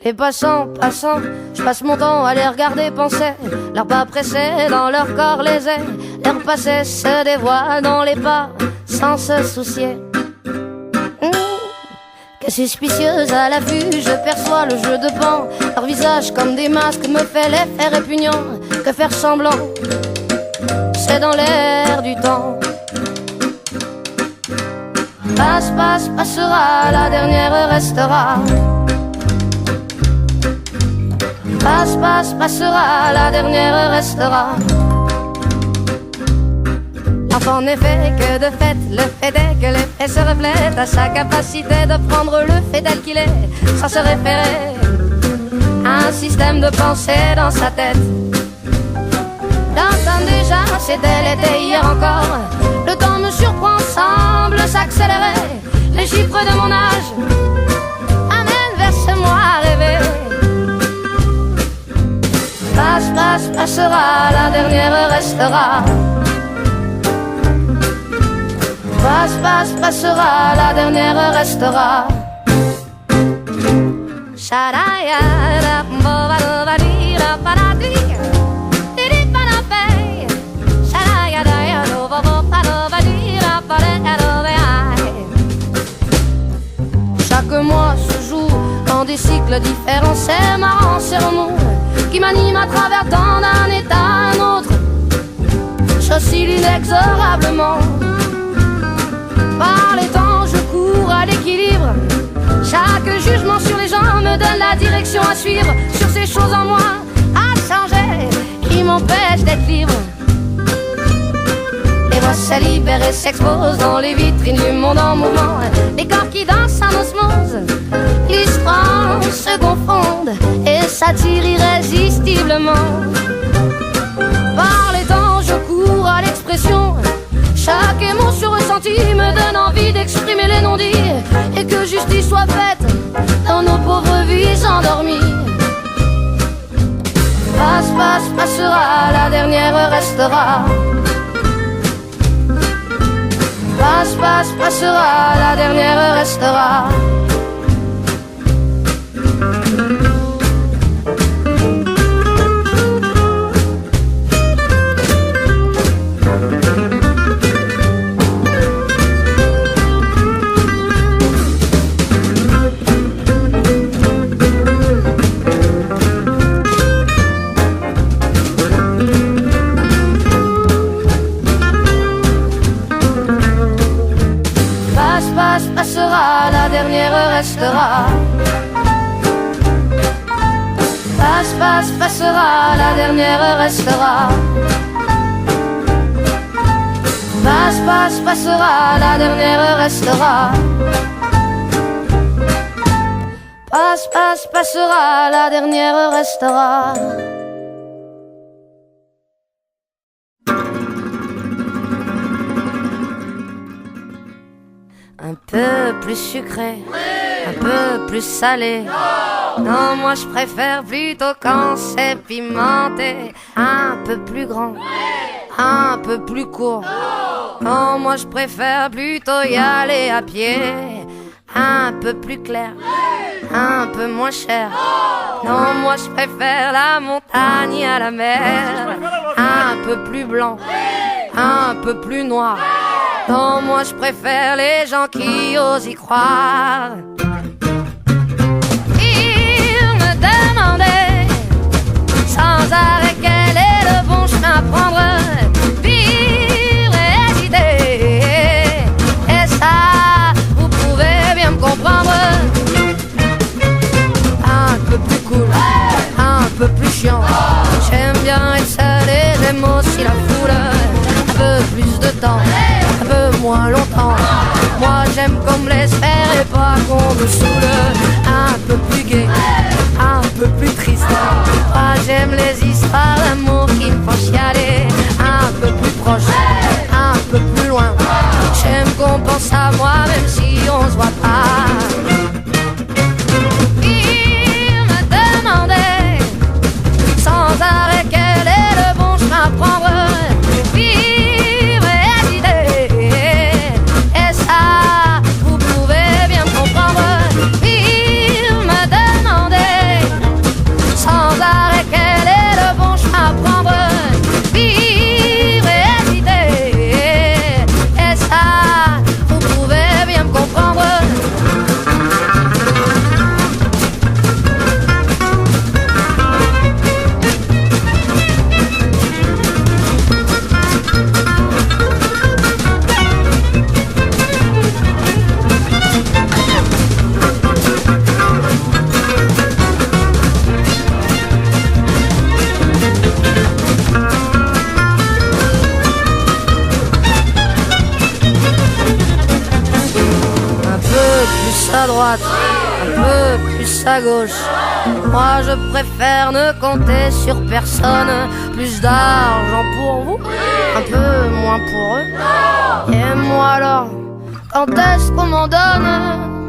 Les passants, je passe mon temps à les regarder penser. Leurs pas pressés dans leur corps les ailes. Leur passé se dévoile dans les pas sans se soucier. Que suspicieuse à la vue, je perçois le jeu de pan. Leur visage comme des masques me fait l'effet répugnant. Que faire semblant, c'est dans l'air du temps. Passe, passera, la dernière restera. Passe, passera, la dernière restera. En effet, que de fait, le fait est que l'effet se reflète à sa capacité de prendre le fait tel qu'il est, sans se référer à un système de pensée dans sa tête. L'entendre déjà, c'était l'été hier encore. Le temps me surprend, semble s'accélérer. Les chiffres de mon âge amènent vers ce moi rêvé. Passe, passera, la dernière restera. Passe, passera, la dernière restera. Chaque mois se joue dans des cycles différents. C'est marrant, c'est remous qui m'anime à travers tant d'un état à un autre. J'oscille inexorablement. Par les temps, je cours à l'équilibre. Chaque jugement sur les gens me donne la direction à suivre. Sur ces choses en moi à changer qui m'empêchent d'être libre. Les voix se libèrent et s'exposent dans les vitrines du monde en mouvement. Les corps qui dansent en osmose, l'histoire se confondent et s'attirent irrésistiblement. Par les temps, je cours à l'expression. Chaque émotion ressentie me donne envie d'exprimer les non-dits et que justice soit faite dans nos pauvres vies endormies. Passe, passera, la dernière restera. Passe, passera, la dernière restera. Passera, la dernière restera. Passe, passera, la dernière restera. Passe, passera, la dernière restera. Passe, passera, la dernière restera. Un peu plus sucré, un peu plus salé. Non, moi je préfère plutôt quand c'est pimenté. Un peu plus grand, un peu plus court. Non, moi je préfère plutôt y aller à pied. Un peu plus clair, un peu moins cher. Non, moi je préfère la montagne à la mer. Un peu plus blanc, un peu plus noir. Non, moi je préfère les gens qui osent y croire. Il me demandait sans arrêt quel est le bon chemin à prendre. Vivre et hésiter, et ça, vous pouvez bien me comprendre. Un peu plus cool, un peu plus chiant. J'aime bien être seul et j'aime aussi la foule. Un peu plus de temps, un peu moins longtemps. Moi j'aime qu'on me laisse faire et pas qu'on me saoule. Un peu plus gai, un peu plus triste. Moi j'aime les histoires d'amour qui me font chialer. Un peu plus proche, un peu plus loin. J'aime qu'on pense à moi même si on se voit pas. Il me demandait sans arrêt quel est le bon chemin à prendre. Vous pouvez bien me comprendre. Il me demandait droite, un peu plus à gauche. Moi je préfère ne compter sur personne. Plus d'argent pour vous, un peu moins pour eux. Et moi alors, quand est-ce qu'on m'en donne?